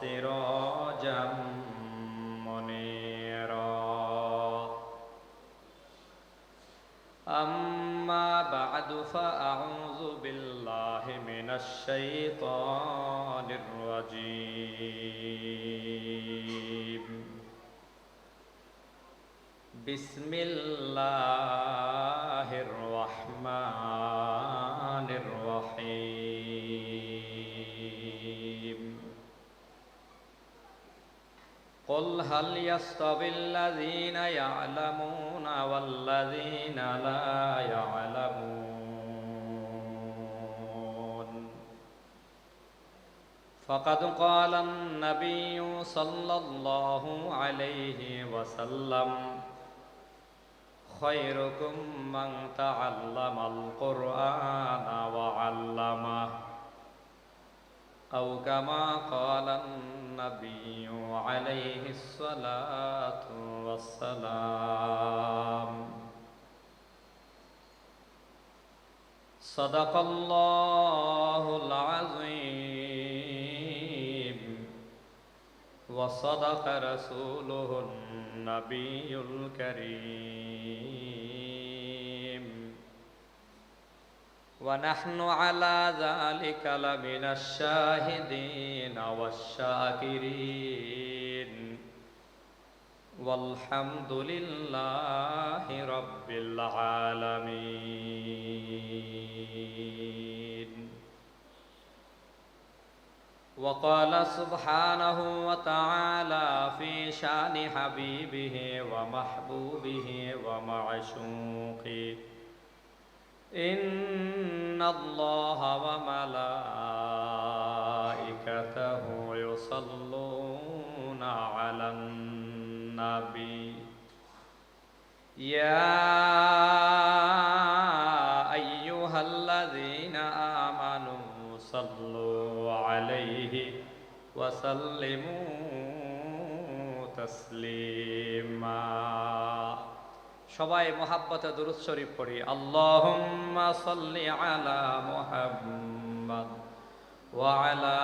وسراجا منيرا أما بعد فأعوذ بالله من الشيطان الرجيم بسم الله الرحمن الرحيم قل هل يستوي الذين يعلمون والذين لا يعلمون فقد قال النبي صلى الله عليه وسلم خيركم من تعلم القرآن وعلمه أو كما قال النبي عليه الصلاة والسلام صدق الله العظيم وصدق رسوله النبي الكريم ونحن على ذلك لمن الشاهدين والشاكرين والحمد لله رب العالمين وقال سبحانه وتعالى في شان حبيبه ومحبوبه ومعشوقه إن الله وملائكته يصلون على النبي يا أيها الذين آمنوا صلوا عليه وسلموا تسليما সবাই মহাব্বতে দুরূদ শরীফ পড়ি আল্লাহুম্মা সাল্লি আলা মুহাম্মাদ ওয়া আলা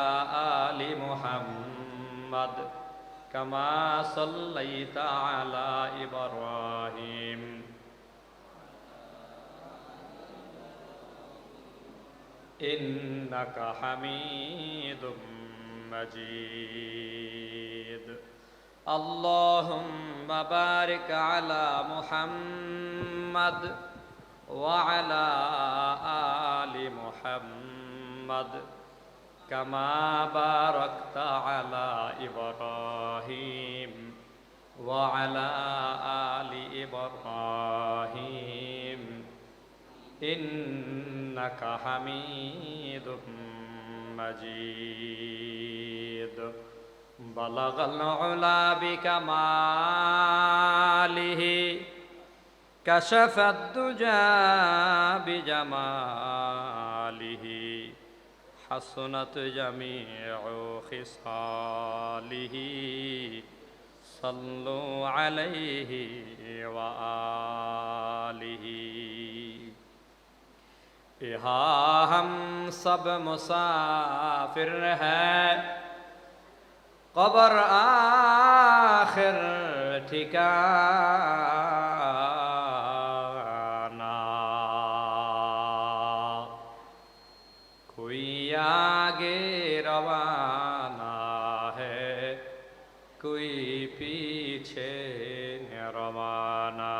আলি মুহাম্মাদ কামা সাল্লাইতা আলা ইব্রাহিম ইন্নাকা হামিদুম মাজিদ اللهم بارك على محمد وعلى آل محمد كما باركت على إبراهيم وعلى آل إبراهيم إنك حميد مجيد بلغ العلا بكماله كشف الدجى بجماله حسنت جميع خصاله صلوا عليه وآله यहाँ हम सब मुसाफिर हैं कब्र आखिर ठिकाना कोई आगे रवाना है कोई पीछे रवाना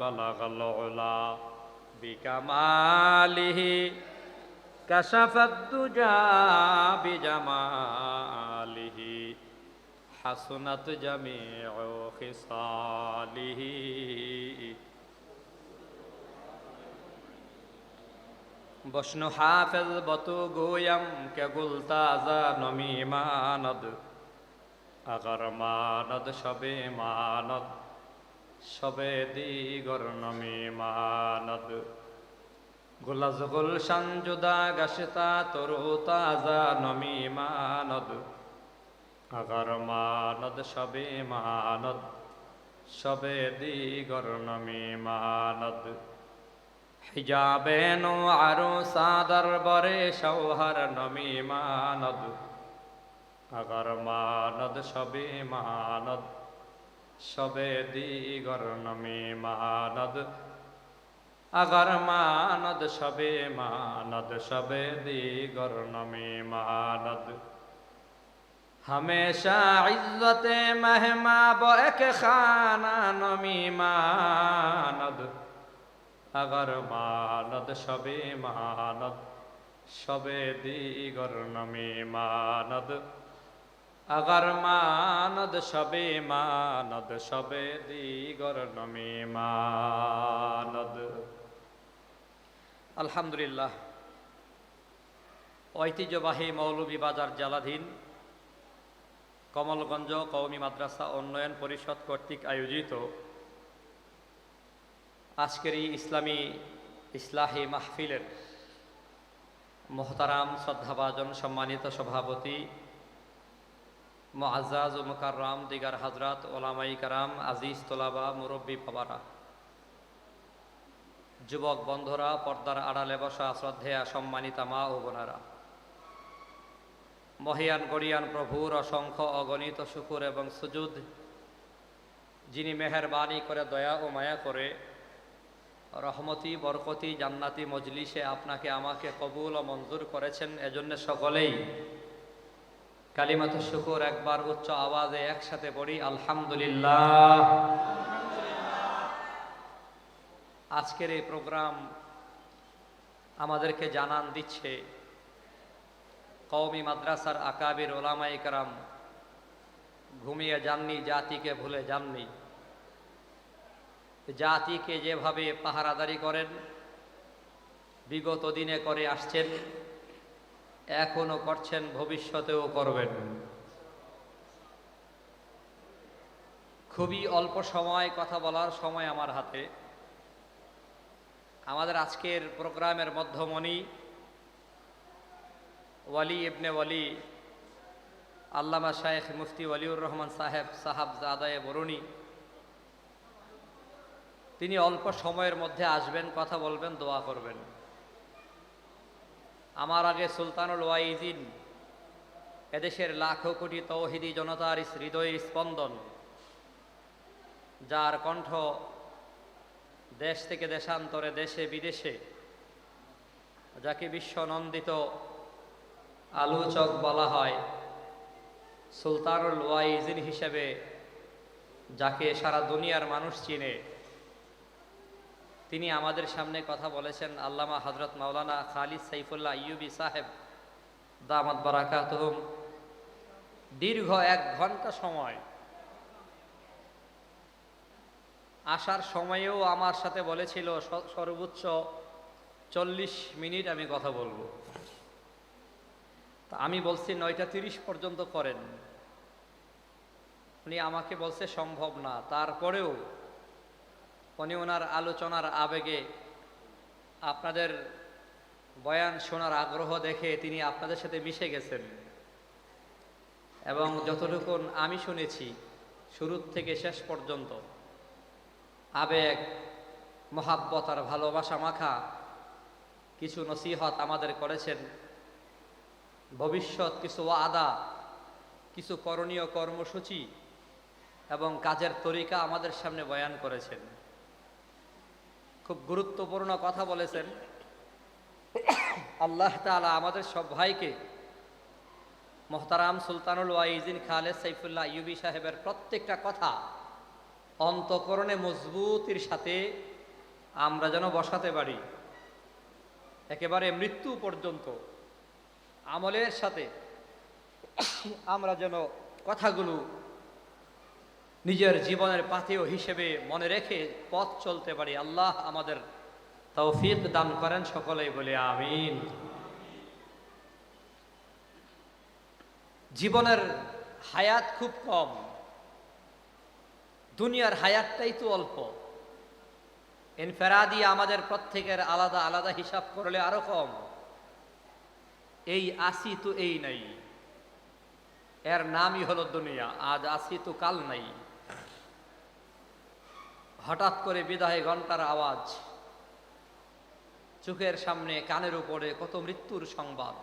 बलगल उला बिकमालिही कशफत दुजा बिजमालिही हसनत जमीउ खिसालिही बशनु हाफिज बतु गोयम के गुलताजा नमी मानद अगर मानद शबे मानद शबे दिगर नमी मानद गुलज गुलशन जुदा गशता तरो ताजा नमी मानद अगर मानद शबे मानद शबे दिगर नमी मानद हिजाबे नो आरो सादर बरे शौहर नमी मानद अगर मानद शबे मानद शबे दीगर नमी मानद अगर मानद शबे मानद शबे दीगर नमी मानद हमेशा इज्जत महमा बक खाना नमी मानद अगर मानद शबे मानद शबे दीगर नमी मानद अगर मानद शबे दीगर नमी मानद। আলহামদুলিল্লাহ, ঐতিহ্যবাহী মৌলভীবাজার জেলাধীন কমলগঞ্জ কওমি মাদ্রাসা উন্নয়ন পরিষদ কর্তৃক আয়োজিত আজকের এই ইসলাহী মাহফিলের মোহতারাম শ্রদ্ধাভাজন সম্মানিত সভাপতি মুআজ্জাজ ও মুকাররম দিগার হযরত ওলামায়ে কেরাম, আজিজ তোলাবা, মুরব্বী বাবারা, যুবক বন্ধুরা, পর্দার আড়ালে বসা শ্রদ্ধেয়া সম্মানিতা মা ও বোনেরা, মহিয়ান গরিয়ান প্রভুর অসংখ্য অগণিত শুকুর এবং সুজুদ, যিনি মেহেরবানি করে দয়া ও মায়া করে রহমতি বরকতি জান্নাতি মজলিসে আপনাকে আমাকে কবুল ও মঞ্জুর করেছেন, এজন্য সকলেই কালিমাতুশ শুকুর একবার উচ্চ আওয়াজে একসাথে পড়ি আলহামদুলিল্লাহ। আজকের এই প্রোগ্রাম আমাদেরকে জানান দিচ্ছে কওমি মাদ্রাসার আকাবির ওলামায়ে কেরাম ঘুমিয়ে যাননি, জাতিকে ভুলে যাননি। জাতিকে যেভাবে পাহারাদারি করেন, বিগত দিনে করে আসছেন, এখনো করছেন, ভবিষ্যতেও করবেন। খুবই অল্প সময় কথা বলার সময় আমার হাতে। আমাদের আজকের প্রোগ্রামের মধ্যমণি ওয়ালি ইবনে ওয়ালি আল্লামা শায়েখ মুফতি ওয়ালিউর রহমান সাহাবজাদায়ে বরুণী, তিনি অল্প সময়ের মধ্যে আসবেন, কথা বলবেন, দোয়া করবেন। আমার আগে সুলতানুল ওয়াইজিন, এদেশের লাখো কোটি তৌহিদি জনতার হৃদয়ের স্পন্দন, যার কণ্ঠ দেশ থেকে দেশান্তরে, দেশে বিদেশে, যাকে বিশ্বনন্দিত আলোচক বলা হয়, সুলতানুল ওয়াইজিন হিসেবে যাকে সারা দুনিয়ার মানুষ চিনে, তিনি আমাদের সামনে কথা বলেছেন। আল্লামা হযরত মাওলানা খালিদ সাইফুল্লাহ আইয়ুবী সাহেব দামাত বারাকাতুহুম দীর্ঘ 1 ঘন্টা সময়, আসার সময়েও আমার সাথে বলেছিল সর্বোচ্চ 40 মিনিট আমি কথা বলবো। তা আমি বলছি 9:30 পর্যন্ত করেন। উনি আমাকে বলছে সম্ভব না, তারপরেও উনি ওনার আলোচনার আবেগে, আপনাদের বয়ান শোনার আগ্রহ দেখে তিনি আপনাদের সাথে মিশে গেছেন এবং যতটুকু আমি শুনেছি শুরু থেকে শেষ পর্যন্ত আবেগ, মহাব্বত আর ভালোবাসা মাখা কিছু নসিহত আমাদের করেছেন। ভবিষ্যৎ কিছু ওয়াদা, কিছু করণীয় কর্মসূচি এবং কাজের তরিকা আমাদের সামনে বয়ান করেছেন। খুব গুরুত্বপূর্ণ কথা বলেছেন। আল্লাহ তাআলা আমাদের সব ভাইকে মোহতারাম সুলতানুল ওয়াইজিন খালেদ সাইফুল্লাহ আইয়ুবী সাহেবের প্রত্যেকটা কথা অন্তঃকরণে মজবুতির সাথে আমরা যেন বসাতে পারি, একেবারে মৃত্যু পর্যন্ত আমলের সাথে আমরা যেন কথাগুলো নিজের জীবনের পাথেয় হিসেবে মনে রেখে পথ চলতে পারি। আল্লাহ আমাদের তৌফিক দান করেন, সকলেই বলে আমিন। জীবনের হায়াত খুব কম, দুনিয়ার হায়াতটাই তো অল্প। ইনফেরাদি আমাদের প্রত্যেকের আলাদা আলাদা হিসাব করলে আরো কম। এই আসি তো এই নাই, এর নামই হলো দুনিয়া। আজ আসি তো কাল নাই। হঠাৎ করে বিদায় ঘন্টার আওয়াজ, চোখের সামনে কানের উপরে কত মৃত্যুর সংবাদ।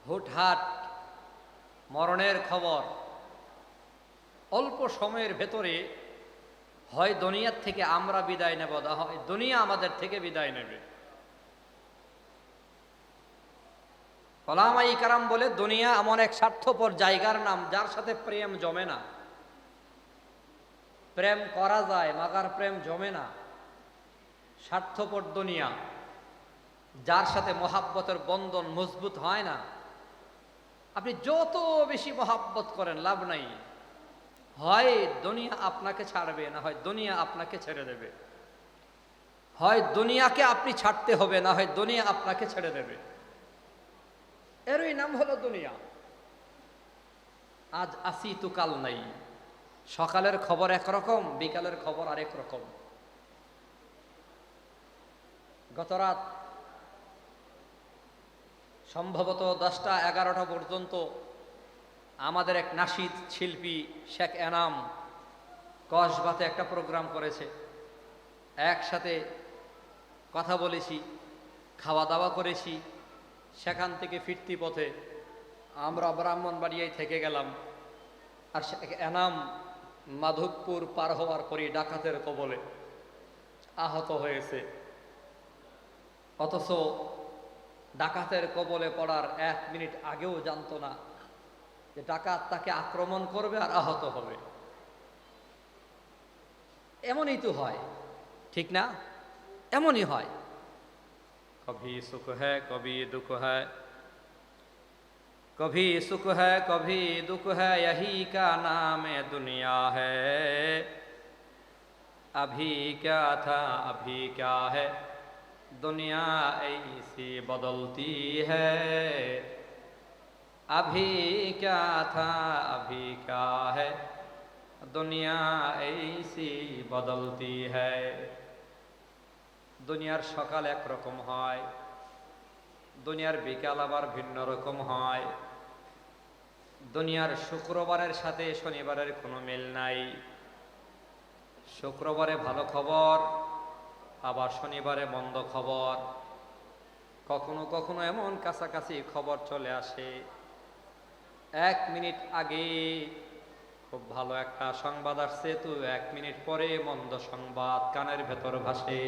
হুটহাট মরণের খবর অল্প সময়ের ভেতরে হয় দুনিয়ার থেকে আমরা বিদায় নেব, হয় দুনিয়া আমাদের থেকে বিদায় নেবে। ওলামায়ে কেরাম বলে দুনিয়া এমন এক স্বার্থপর জায়গার নাম যার সাথে প্রেম জমে না। প্রেম করা যায় মাগার প্রেম জমে না। স্বার্থপর দুনিয়া, যার সাথে মহাব্বতের বন্ধন মজবুত হয় না। আপনি যত বেশি মহাব্বত করেন লাভ নাই, হয় দুনিয়া আপনাকে ছাড়বে, না হয় দুনিয়া আপনাকে ছেড়ে দেবে। হয় দুনিয়াকে আপনি ছাড়তে হবে, না হয় দুনিয়া আপনাকে ছেড়ে দেবে। এরই নাম হলো দুনিয়া। আজ আসি তো কাল নাই। সকালের খবর একরকম, বিকালের খবর আরেক রকম। গতরাত সম্ভবত 10টা 11টা পর্যন্ত আমাদের এক নাশিদ শিল্পী শেখ এনাম কসবাতে একটা প্রোগ্রাম করেছে। একসাথে কথা বলেছি, খাওয়া দাওয়া করেছি। সেখান থেকে ফিরতি পথে আমরা ব্রাহ্মণবাড়িয়ায় থেকে গেলাম। আর শেখ এনাম মাধবপুর পার হওয়ার পরই ডাকাতের কবলে আহত হয়েছে। অথচ ডাকাতের কবলে পড়ার 1 মিনিট আগেও জানতো না যে ডাকাত তাকে আক্রমণ করবে আর আহত হবে। এমনই তো হয়, ঠিক না? এমনই হয়। কভি সুখ হ্যায় কভি দুঃখ হ্যায়, কভি সুখ হ্যায় কভি দুঃখ হ্যায়, यही का नाम दुनिया है। अभी क्या था अभी क्या है, दुनिया ऐसी बदलती है। अभी क्या था अभी क्या है, दुनिया ऐसी बदलती है। দুনিয়ার সকাল একরকম হয়, দুনিয়ার বিকাল আবার ভিন্ন রকম হয়। দুনিয়ার শুক্রবারের সাথে শনিবারের কোনো মিল নাই। শুক্রবারে ভালো খবর, আবার শনিবারে মন্দ খবর। কখনো কখনো এমন কাছাকাছি খবর চলে আসে, 1 মিনিট আগে খুব ভালো একটা সংবাদ আসছে, তো 1 মিনিট পরে মন্দ সংবাদ কানের ভেতর ভাসে।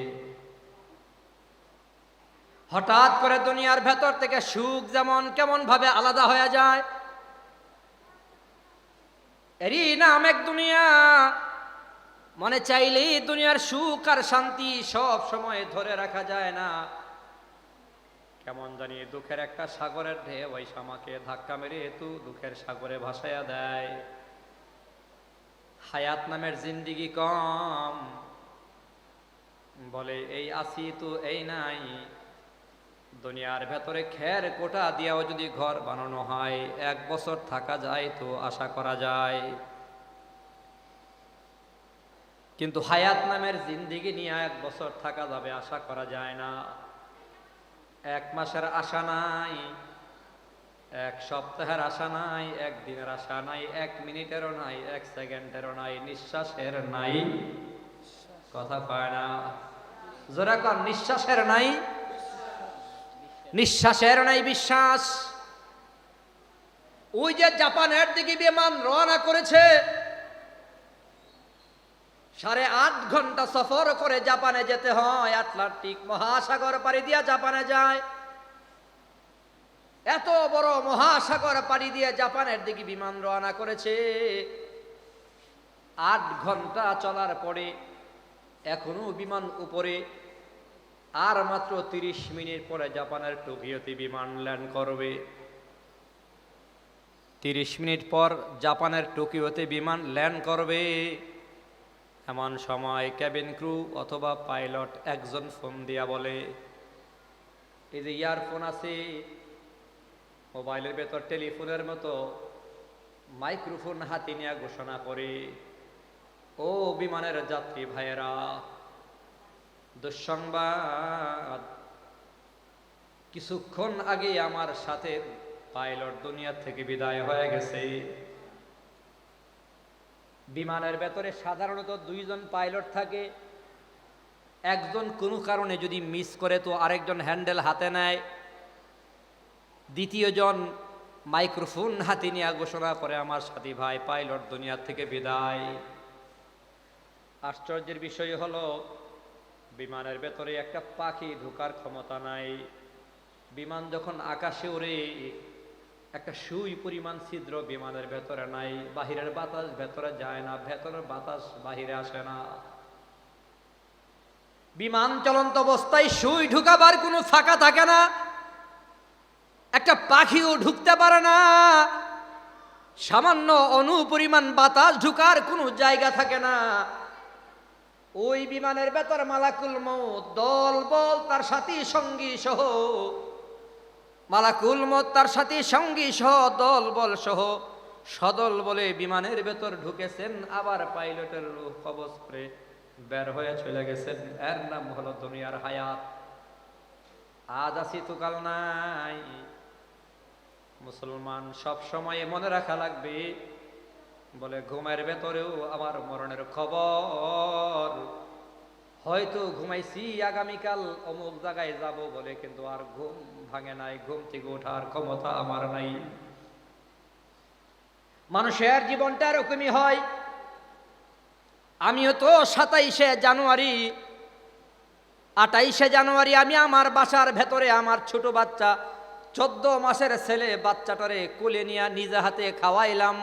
হঠাৎ করে দুনিয়ার ভেতর থেকে সুখ যেমন কেমন ভাবে আলাদা হয়ে যায়। এরই নাম এক দুনিয়া। মনে চাইলেই দুনিয়ার সুখ আর শান্তি সব সময় ধরে রাখা যায় না। কেমন জানি দুঃখের একটা সাগরের ঢেউ এসে আমাকে ধাক্কা মেরে তু দুঃখের সাগরে ভাসাইয়া দেয়। হায়াত নামের জিন্দিগি কম, বলে এই আছি তো এই নাই। দুনিয়ার ভেতরে খের কোটা দিয়াও যদি ঘর বানানো হয়, 1 বছর থাকা যায় তো আশা করা যায়। কিন্তু হায়াত নামের জিন্দিগি নিয়ে 1 বছর থাকা যাবে আশা করা যায় না। 1 মাসের আশা নাই, 1 সপ্তাহের আশা নাই, 1 দিনের আশা নাই, 1 মিনিটেরও নাই, 1 সেকেন্ডেরও নাই, নিঃশ্বাসের নাই। কথা পায় না জোরা কর, নিঃশ্বাসের নাই, নিঃশ্বাসের নাই বিশ্বাস। ওই যে জাপানের দিকে বিমান রওনা করেছে, 8.5 ঘন্টা সফর করে জাপানে যেতে হয়। আটলান্টিক মহাসাগর পাড়ি দিয়া জাপানে যায়। এত বড় মহাসাগর পাড়ি দিয়ে জাপানের দিকে বিমান রওনা করেছে। 8 ঘন্টা চলার পরে এখনো বিমান উপরে। আর মাত্র 30 মিনিট পরে জাপানের টোকিওতে বিমান ল্যান্ড করবে। 30 মিনিট পর জাপানের টোকিওতে বিমান ল্যান্ড করবে। এমন সময় ক্যাবিন ক্রু অথবা পাইলট একজন ফোন দিয়া বলে, এই যে ইয়ারফোন আছে, মোবাইলের ভেতর টেলিফোনের মতো মাইক্রোফোন হাতে নিয়ে ঘোষণা করে, ও বিমানের যাত্রী ভাইয়েরা, দুঃসংবাদ, কিছুক্ষণ আগে আমার সাথে পাইলট দুনিয়া থেকে বিদায় হয়ে গেছে। বিমানের ভেতরে সাধারণত 2 জন পাইলট থাকে। একজন কোনো কারণে যদি মিস করে তো আরেকজন হ্যান্ডেল হাতে নেয়। দ্বিতীয় জন মাইক্রোফোন হাতে নিয়ে ঘোষণা করে, আমার সাথী ভাই পাইলট দুনিয়া থেকে বিদায়। আশ্চর্যের বিষয় হলো বিমানের ভেতরে একটা পাখি ঢোকার ক্ষমতা নাই। বিমান যখন আকাশে ওড়ে একটা সুই পরিমাণ ছিদ্র বিমানের ভেতরে নাই, বাহিরের বাতাস ভেতরে যায় না, ভেতরের বাতাস বাহিরে আসে না। বিমান চলন্ত অবস্থায় সুই ঢুকাবার কোনো ফাঁকা থাকে না, একটা পাখিও ঢুকতে পারে না, সামান্য অনুপরিমাণ বাতাস ঢুকার কোনো জায়গা থাকে না। ওই বিমানের ভেতর মালাকুল মউত দল বল তার সাথী সঙ্গী সহ, মালাকুল মউত তার সাথী সঙ্গী সহ দল বল সহ সদল বলে বিমানের ভেতর ঢুকেছেন, আবার পাইলটের রূহ কবজ করে বের হয়ে চলে গেছেন। এর নাম হলো দুনিয়ার হায়াত। আজ আছি তো কাল নাই। মুসলমান সব সময় মনে রাখা লাগবে, বলে ঘুমের ভেতরেও আমার মরণের খবর। হয়তো ঘুমাইছি আগামীকাল অমুক জায়গায় যাব বলে, কিন্তু আর ঘুম ভাঙে নাই, ঘুম থেকে ওঠার ক্ষমতা আমার নাই। মানুষের জীবনটা এরকমই হয়। আমিও তো 27শে জানুয়ারি 28শে জানুয়ারি আমি আমার বাসার ভেতরে আমার ছোট বাচ্চা 14 মাসের ছেলে বাচ্চাটারে কোলে নিয়ে নিজে হাতে খাওয়াইলাম,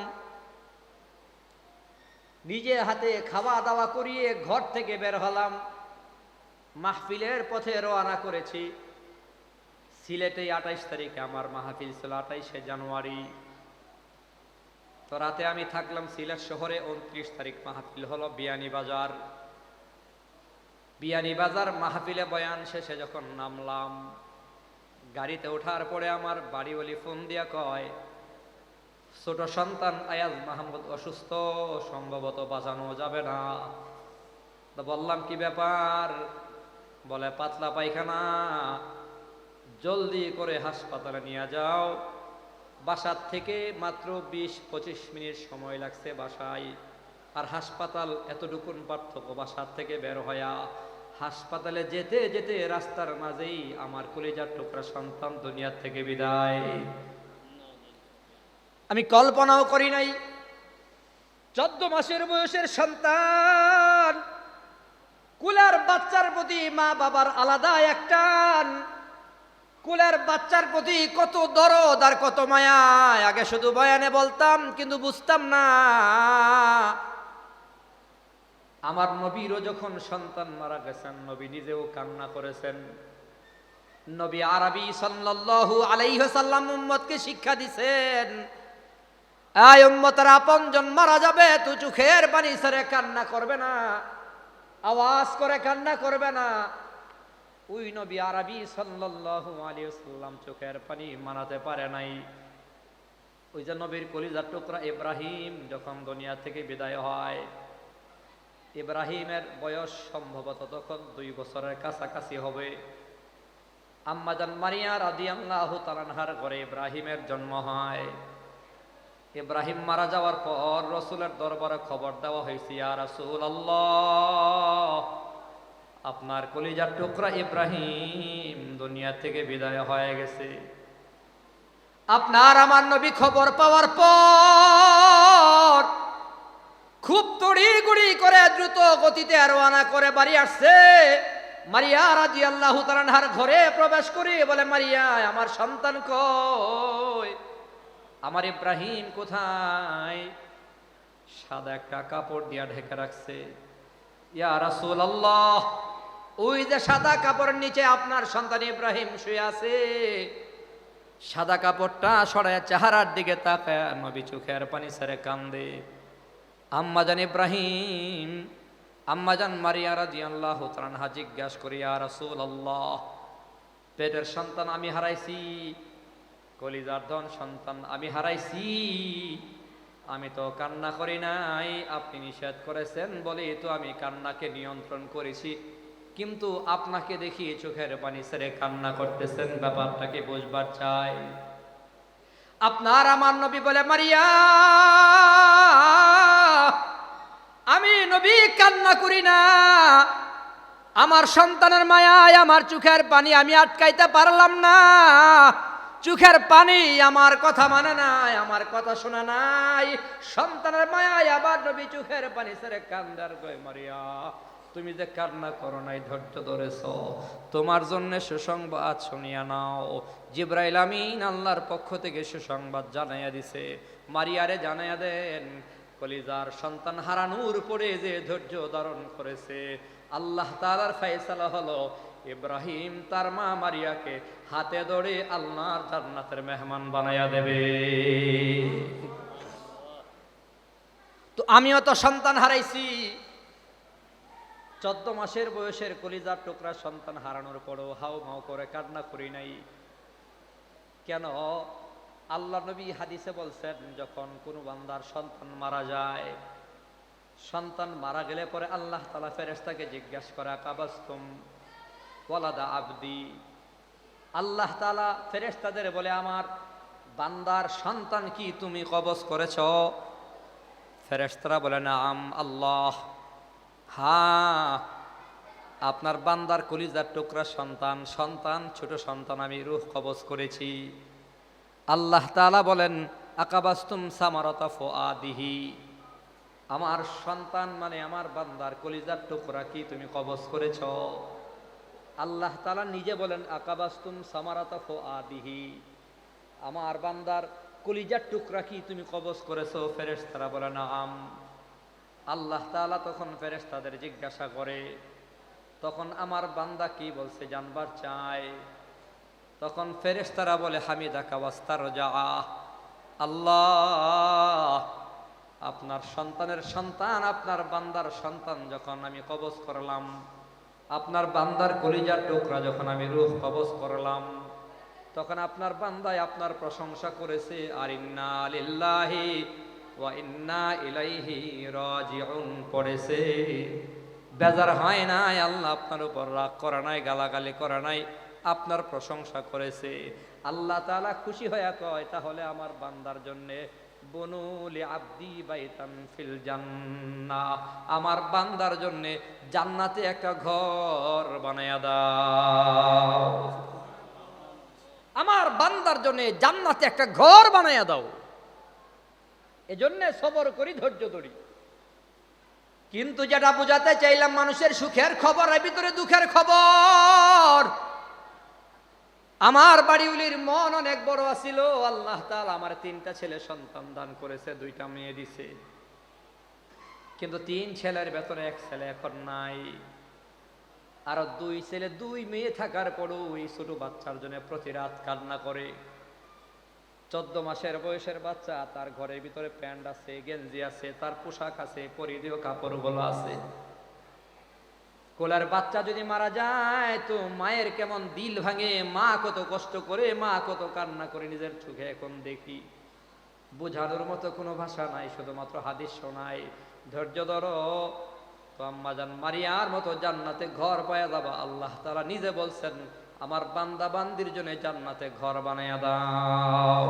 নিজে হাতে খাওয়া দাওয়া করিয়ে ঘর থেকে বের হলাম, মাহফিলের পথে রওনা করেছি। সিলেটে 28 তারিখে আমার মাহফিল ছিল, 28শে জানুয়ারি। তো রাতে আমি থাকলাম সিলেট শহরে। 29 তারিখ মাহফিল হলো বিয়ানীবাজার। বিয়ানীবাজার মাহফিলে বয়ান শেষে যখন নামলাম, গাড়িতে ওঠার পরে আমার বাড়িওয়ালি ফোন দিয়া কয়, ছোট সন্তান আয়াজ মাহমুদ অসুস্থ, সম্ভবত বাঁচানো যাবে না। তো বললাম কি ব্যাপার? বলে পাতলা পায়খানা, জলদি করে হাসপাতালে নিয়ে যাও। বাসার থেকে মাত্র 20-25 মিনিট সময় লাগছে বাসায়, আর হাসপাতাল এতটুকুন পার্থক্য। বাসার থেকে বের হইয়া হাসপাতালে যেতে যেতে রাস্তার মাঝেই আমার কলিজার টুকরা সন্তান দুনিয়ার থেকে বিদায়। আমি কল্পনাও করি নাই 14 মাসের বয়সের সন্তান, কুলার বাচ্চার প্রতি মা বাবার আলাদা একটা কুলার বাচ্চার প্রতি কত দরদ আর কত মায়া। আগে শুধু বয়ানে বলতাম, কিন্তু বুঝতাম না। আমার নবীরও যখন সন্তান মারা গেছেন, নবী নিজেও কান্না করেছেন। নবী আরবি সাল্লাল্লাহু আলাইহি ওয়াসাল্লাম উম্মতকে শিক্ষা দিবেন, এই উম্মতের আপনজন মারা যাবে তো চোখের পানি ছেড়ে কান্না করবে না, আওয়াজ করে কান্না করবে না। ওই নবী আরবি সাল্লাল্লাহু আলাইহি ওয়াসাল্লাম চোখের পানি মানাতে পারে নাই। ওই যে নবীর কলিজার টুকরা ইব্রাহিম যখন দুনিয়া থেকে বিদায় হয়, ইব্রাহিমের বয়স সম্ভবত তখন 2 বছরের কাছাকাছি হবে। আম্মাজান মারিয়া রাদিয়াল্লাহু তাআলা আনহার ঘরে ইব্রাহিমের জন্ম হয়। ইব্রাহিম মারা যাওয়ার পর রাসূলের দরবারে খবর দেওয়া হয়েছে, ইয়া রাসূলুল্লাহ, আপনার কলিজার টুকরা ইব্রাহিম দুনিয়া থেকে বিদায় হয়ে গেছে। আপনার আমার নবী খবর পাওয়ার পর খুব তড়িঘড়ি করে দ্রুত গতিতে রওনা করে বাড়ি আসছে। মারিয়া রাদিয়াল্লাহু তাআলা আনহার ঘরে প্রবেশ করে বলে, মারিয়া, আমার সন্তান কই? আমার ইব্রাহিম কোথায়? সাদা একটা কাপড় দিয়া ঢেকে রাখছে। ইয়া রাসূলুল্লাহ, ওই যে সাদা কাপড়ের নিচে আপনার সন্তান ইব্রাহিম শুয়ে আছে। সাদা কাপড়টা সরাইয়া চেহারার দিকে তাকায় নবী চোখের পানি ছেড়ে কান্দে। আম্মাজান ইব্রাহিম, আম্মাজান মারিয়া রাদিয়াল্লাহু তাআলা আনহা জিজ্ঞাসা করি, ইয়া রাসূলুল্লাহ, পেটের সন্তান আমি হারাইছি, কলিজার ধন সন্তান আমি হারাইছি, আমি তো কান্না করি নাই, আপনি নিষেধ করেছেন বলে তো আমি কান্নাকে নিয়ন্ত্রণ করেছি, কিন্তু আপনাকে দেখি চোখের পানি ছেড়ে কান্না করতেছেন, ব্যাপারটাকে বুঝবার চাই। আপনার আমার নবী বলে, মারিয়া, আমি নবী কান্না করি না, আমার সন্তানের মায়ায় আমার চোখের পানি আমি আটকাইতে পারলাম না, চোখের পানি আমার কথা মানে নাই, আমার কথা শোনা নাই, সন্তানের মায়ায় আবার নবী চোখের পানি ছেড়ে কান্দার কয় মারিয়া তুমি যে কান্না করো নাই, ধৈর্য ধরেছ, তোমার জন্য সুসংবাদ শুনিয়া নাও। জিবরাইল আমিন আল্লাহর পক্ষ থেকে সুসংবাদ জানাইয়া দিছে, মারিয়ারে জানাইয়া দেন কলিজার সন্তান হারানোর পরে যে ধৈর্য ধারণ করেছে, আল্লাহ তাআলার ফয়সালা হলো ইব্রাহিম তার মা মারিয়াকে হাতে ধরে আল্লাহর জান্নাতের মেহমান বানাইয়া দেবে। তো আমিও তো সন্তান হারাইছি, 14 মাসের বয়সের কলিজার টুকরা সন্তান হারানোর পরও হাউ মাউ করে কান্না করি নাই কেন? আল্লাহ নবী হাদিসে বলছেন, যখন কোনো বান্দার সন্তান মারা যায়, সন্তান মারা গেলে পরে আল্লাহ তাআলা ফেরেশতাকে জিজ্ঞাসা করে কাবাস্তুম ওয়ালাদা আবদি, আল্লাহ তাআলা ফেরেশতাদের বলে আমার বান্দার সন্তান কি তুমি কবজ করেছ? ফেরেশতারা বলে নাম আল্লাহ, হ্যাঁ আপনার বান্দার কলিজার টুকরা সন্তান ছোট সন্তান আমি রূহ কবজ করেছি। আল্লাহ তাআলা বলেন আকাবাস্তুম সামারাতা ফুআদিহি, আমার সন্তান মানে আমার বান্দার কলিজার টুকরা কি তুমি কবজ করেছ? আল্লাহ তাআলা নিজে বলেন আকাবাস্তুম সামারাতা ফুআদিহি, আমার বান্দার কলিজার টুকরা কি তুমি কবজ করেছো? ফেরেশতারা বলে নাম। আল্লাহ তাআলা তখন ফেরেশতাদের জিজ্ঞাসা করে, তখন আমার বান্দা কি বলছে জানবার চায়? তখন ফেরেশতারা বলে হামিদাকা ওয়াস্তারজা, আল্লাহ আপনার সন্তানের সন্তান আপনার বান্দার সন্তান যখন আমি কবজ করলাম, আপনার বান্দার কলিজার টুকরা যখন আমি রূহ কবজ করলাম, তখন আপনার বান্দায় আপনার প্রশংসা করেছে, আর ইন্না লিল্লাহি ওয়া ইন্না ইলাইহি রাজিউন পড়েছে। বেজার হয় নাই, আল্লাহ আপনার উপর রাগ করা নাই, গালাগালি করা নাই, আপনার প্রশংসা করেছে। আল্লাহ তাআলা খুশি হয়ে কয় তাহলে আমার বান্দার জন্যে বনু লিআবদি বাইতান ফিল জান্নাহ, আমার বান্দার জন্যে জান্নাতে একটা ঘর বানায়া দাও, আমার বান্দার জন্যে জান্নাতে একটা ঘর বানায়া দাও। এজন্যে সবর করি, ধৈর্য ধরি। কিন্তু যেটা বোঝাতে চাইলাম, মানুষের সুখের খবর এর ভিতরে দুঃখের খবর। আমার বাড়িউলির মন অনেক বড় আছিল, আল্লাহ তাআলা আমার 3টা ছেলে সন্তান দান করেছে, 2টা মেয়ে দিছে, কিন্তু 3 ছেলের ভেতরে 1 ছেলে এখন নাই। আর 2 ছেলে 2 মেয়ে থাকার পরও এই ছোট বাচ্চার জন্য প্রতি রাত কান্না করে। 14 মাসের বয়সের বাচ্চা, তার ঘরের ভিতরে প্যান্ট আছে, গেঞ্জি আছে, তার পোশাক আছে, পরিধেয় কাপড়গুলো আছে। কোলার বাচ্চা যদি মারা যায় তো মায়ের কেমন দিল ভাঙে, মা কত কষ্ট করে, মা কত কান্না করে, নিজের চোখে এখন দেখি। বোঝানোর মতো কোনো ভাষা নাই, শুধুমাত্র হাদিস শোনাই। ধৈর্য ধরো, তো আম্মাজান মারিয়ার মতো জান্নাতে ঘর পাওয়া যাবা। আল্লাহ তাআলা নিজে বলছেন আমার বান্দা বান্দির জন্য জান্নাতে ঘর বানায়া দাও।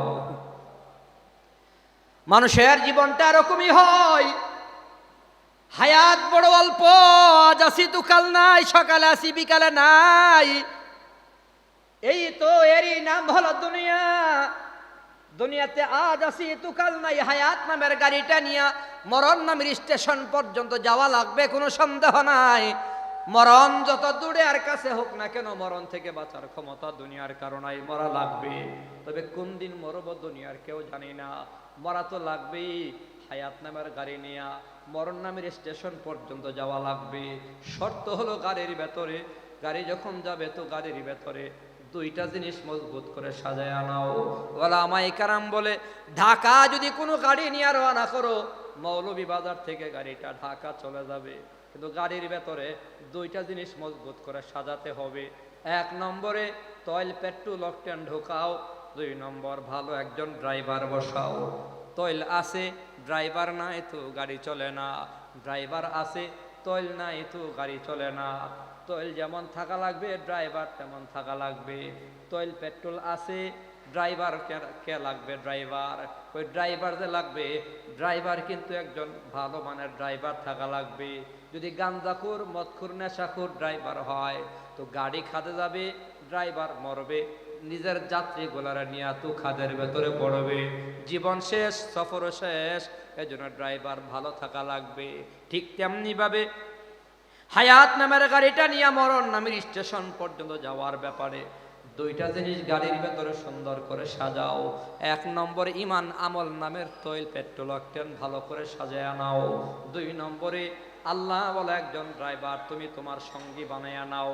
মানুষের জীবনটা এরকমই হয়, হায়াত বড় অল্প, আজ আসি তো কাল নাই, সকালে আসি বিকালে নাই, এই তো এরই নাম হলো দুনিয়া। দুনিয়াতে আজ আসি তো কাল নাই, হায়াত নামের গাড়িটা নিয়ে মরণ নামের স্টেশন পর্যন্ত যাওয়া লাগবে, কোনো সন্দেহ নাই। মরণ যত দূরে আর কাছে হোক না কেন, মরণ থেকে বাঁচার ক্ষমতা দুনিয়ার কারণেই মরা লাগবে। তবে কোন দিন মরব দুনিয়ার কেউ জানি না, মরা তো লাগবেই। হায়াত নামের গাড়ি নিয়ে মরণ নামের স্টেশন পর্যন্ত যাওয়া লাগবে। শর্ত হলো গাড়ির ভেতরে, গাড়ি যখন যাবে তো গাড়ির ভেতরে 2টা জিনিস মজবুত করে সাজায় আনাও। ওলামায়ে কেরাম বলে ঢাকা যদি কোনো গাড়ি নিয়ে রওনা করো, মৌলভীবাজার থেকে গাড়িটা ঢাকা চলে যাবে, কিন্তু গাড়ির ভেতরে 2টা জিনিস মজবুত করে সাজাতে হবে। 1 নম্বরে তৈল পেট্রোল অকটেন ঢোকাও, 2 নম্বর ভালো একজন ড্রাইভার বসাও। তৈল আছে, ড্রাইভার নাই তো গাড়ি চলে না, ড্রাইভার আছে, তৈল নাই তো গাড়ি চলে না। তৈল যেমন থাকা লাগবে, ড্রাইভার তেমন থাকা লাগবে। তৈল পেট্রোল আছে, ড্রাইভার কে লাগবে? ড্রাইভার। ওই ড্রাইভার যে লাগবে, ড্রাইভার কিন্তু একজন ভালো মানের ড্রাইভার থাকা লাগবে। যদি গাঞ্জাখোর, মদখোর, নেশাখোর ড্রাইভার হয় তো গাড়ি খাদে যাবে, ড্রাইভার মরবে, নিজের যাত্রীগুলারা নিয়ে তো খাদের ভেতরে পড়বে, জীবন শেষ, সফরও শেষ, এজন্য ড্রাইভার ভালো থাকা লাগবে। ঠিক তেমনি ভাবে হায়াত নামের গাড়িটা নিয়ে মরণ নামের স্টেশন পর্যন্ত যাওয়ার ব্যাপারে দুইটা জিনিস গাড়ির ভেতরে সুন্দর করে সাজাও। এক নম্বরে ইমান আমল নামের তৈল পেট্রোল অকটেন ভালো করে সাজায় নাও। দুই নম্বরে আল্লাহ বলা একজন ড্রাইভার তুমি তোমার সঙ্গী বানায়া নাও।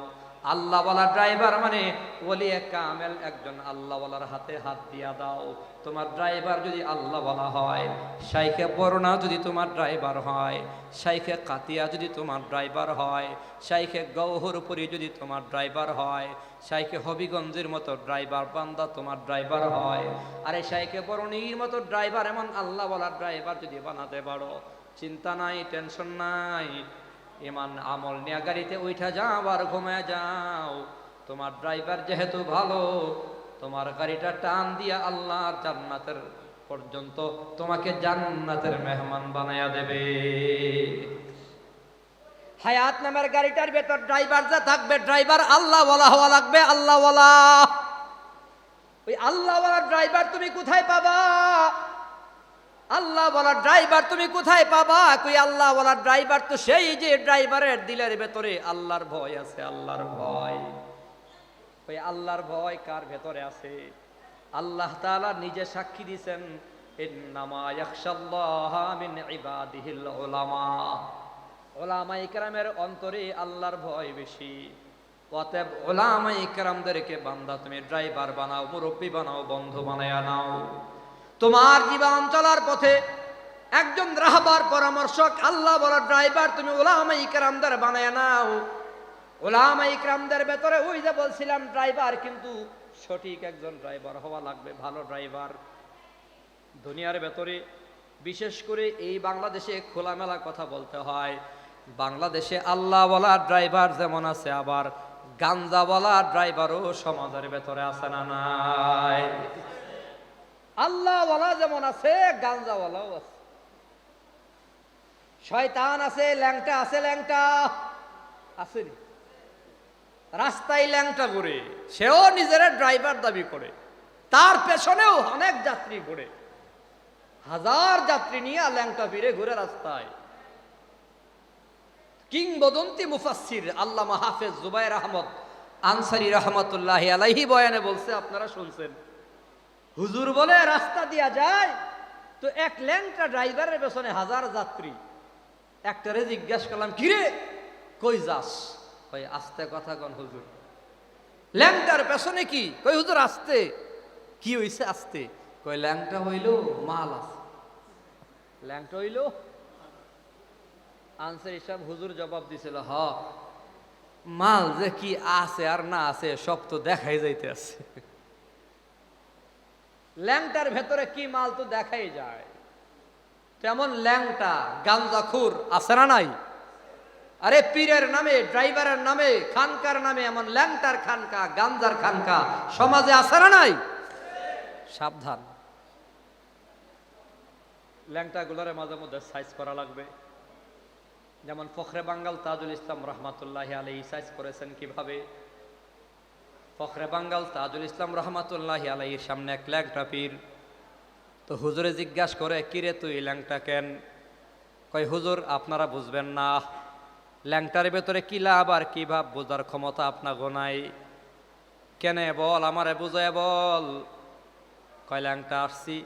আল্লাহ বলা ড্রাইভার মানে ওলিয়ে কামেল একজন আল্লাহ বলার হাতে হাত দিয়া দাও। তোমার ড্রাইভার যদি আল্লাহ বলা হয়, শাইখে বরনা যদি তোমার ড্রাইভার হয়, শাইখে কাতিয়া যদি তোমার ড্রাইভার হয়, শাইখে গৌহরপুরি যদি তোমার ড্রাইভার হয়, শাইখে হবিগঞ্জের মতো ড্রাইভার বান্দা তোমার ড্রাইভার হয়, আরে শাইখে বরণীর মতো ড্রাইভার এমন আল্লাহ বলার ড্রাইভার যদি বানাতে পারো, চিন্তা নাই, টেনশন নাই, ইমান আমল নিয়ে গাড়িতে উঠা যাও আর ঘুমায় যাও। তোমার ড্রাইভার যেহেতু ভালো, তোমার গাড়িটা টান দিয়া আল্লাহর জান্নাতের পর্যন্ত তোমাকে জান্নাতের মেহমান বানায়া দেবে। হায়াত নামের গাড়িটার ভেতর ড্রাইভার যা থাকবে, ড্রাইভার আল্লাহ ওয়ালা হওয়া লাগবে, আল্লাহ ওয়ালা। ওই আল্লাহ ওয়ালা ড্রাইভার তুমি কোথায় পাবা? আল্লাহ বলা ড্রাইভার তুমি কোথায় পাবা? কই আল্লাহ বলা ড্রাইভার তো সেই যে ড্রাইভারের দিলের ভেতরে আল্লাহর ভয় আছে, আল্লাহর ভয়। ওই আল্লাহর ভয় কার ভেতরে আছে? আল্লাহ তাআলা নিজে সাক্ষী দিয়েছেন, ইন্নামা ইয়াখশাল্লাহা মিন ইবাদিহিল উলামা। উলামায়ে কেরামের অন্তরে আল্লাহর ভয় বেশি। অতএব উলামায়ে কেরামদেরকে বান্দা তুমি ড্রাইভার বানাও, মুরব্বি বানাও, বন্ধু বানায়া নাও। তোমার জীবন চলার পথে একজন রাহবার পরামর্শক আল্লাহ বলা ড্রাইভার তুমি উলামায়ে কেরামদের বানায় নাও। উলামায়ে কেরামদের ভেতরে ওই যে বলছিলাম ড্রাইভার, কিন্তু সঠিক একজন ড্রাইভার হওয়া লাগবে, ভালো ড্রাইভার। দুনিয়ার ভেতরে বিশেষ করে এই বাংলাদেশে খোলামেলা কথা বলতে হয়, বাংলাদেশে আল্লাহ বলা ড্রাইভার যেমন আছে, আবার গাঞ্জা বলা ড্রাইভারও সমাজের ভেতরে আছে না নাই? আল্লাহওয়ালা যেমন আছে, গাঞ্জাওয়ালাও আছে। শয়তান আছে, ল্যাংটা আছে, ল্যাংটা আছে, রাস্তায় ল্যাংটা ঘুরে, সেও নিজের ড্রাইভার দাবি করে, তার পেছনেও অনেক যাত্রী ঘুরে, হাজার যাত্রী নিয়ে ল্যাংটা ফিরে ঘুরে রাস্তায়। কিংবদন্তি মুফাসসির আল্লামা হাফেজ জুবায়ের আহমদ আনসারী রহমাতুল্লাহি আলাইহি বয়ানে বলছে, আপনারা শুনছেন, হুজুর বলে রাস্তা দিয়া যায় তো এক ল্যাংটা ড্রাইভারের পেছনে হাজার যাত্রী। একটারে জিজ্ঞাসা করলাম, কিরে কই যাস? কই আস্তে কথা কন হুজুর। ল্যাংটার পেছনে কি? কই হুজুর আস্তে। কি হইছে আস্তে? কই ল্যাংটা হইল মাল আছে। ল্যাংটা হইল আনসার হিসাব। হুজুর জবাব দিছিল, হ মাল যে কি আছে আর না আছে সব তো দেখাই যাইতে আছে। ল্যাংটার ভেতরে কি মাল তো দেখাই যায়। তেমন ল্যাংটা গাঞ্জাখুর আছে না নাই? আরে পীরের নামে, ড্রাইভারের নামে, খানকার নামে এমন ল্যাংটার খানকা, গাঞ্জার খানকা সমাজে আছে না নাই? সাবধান, ল্যাংটা গুলোরে মাঝে মধ্যে সাইজ করা লাগবে। যেমন ফখরে বাঙ্গাল তাজুল ইসলাম রহমাতুল্লাহি আলাইহি সাইজ করেছেন কিভাবে? ফখরে বাঙ্গাল তাজুল ইসলাম রহমাতুল্লাহি আলাইহির সামনে এক ল্যাংটা পীর। তো হুজুরে জিজ্ঞাসা করে, কিরে তুই ল্যাংটা কেন? কয় হুজুর আপনারা বুঝবেন না, ল্যাংটার ভেতরে কি লাভ আর কি ভাব বোঝার ক্ষমতা আপনার গোনাই। কেনে বল, আমারে বুঝায় বল। কয় ল্যাংটা আসছি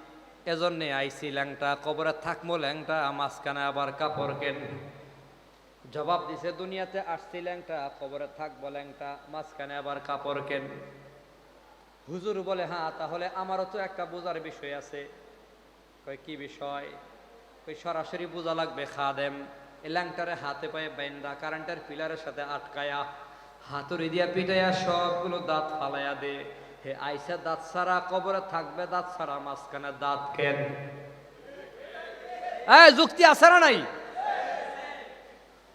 এজন্যে আইসি, ল্যাংটা কবরে থাকবো, ল্যাংটা মাঝখানে আবার কাপড় কেন? জবাব দিছে, দুনিয়াতে আসছি ল্যাংটা, কবরে থাকবো ল্যাংটা, মাঝখানে আবার কাপড় কেন? হুজুর বলে, হ্যাঁ তাহলে আমারও তো একটা বোঝার বিষয় আছে। কয় কি বিষয়? কই সরাসরি বোঝা লাগবে, খাদেম এই ল্যাংটারে হাতে পায়ে বাইন্দা কারেন্টের পিলারের সাথে আটকায়া হাতুড়ি দিয়া পিটাইয়া সবগুলো দাঁত ফালাইয়া দে। হে আইসা দাঁত ছাড়া কবরে থাকবে, দাঁত ছাড়া মাঝখানে দাঁত কেন? যুক্তি আছে না নাই?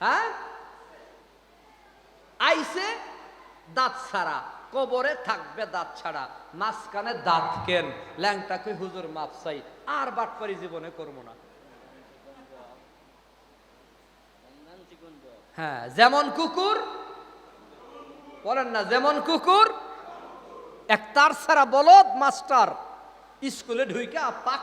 হ্যাঁ, আইসে দাঁত ছাড়া, কবরে থাকবে দাঁত ছাড়া, মাঝখানে দাঁত কেন? ল্যাংটাকে হুজুর মাপ চাই, আর বাটপারি জীবনে করবো না। হ্যাঁ, যেমন কুকুর বলেন না, যেমন কুকুর এক তার সারা বলদ মাস্টার স্কুলে ঢুইকা পাক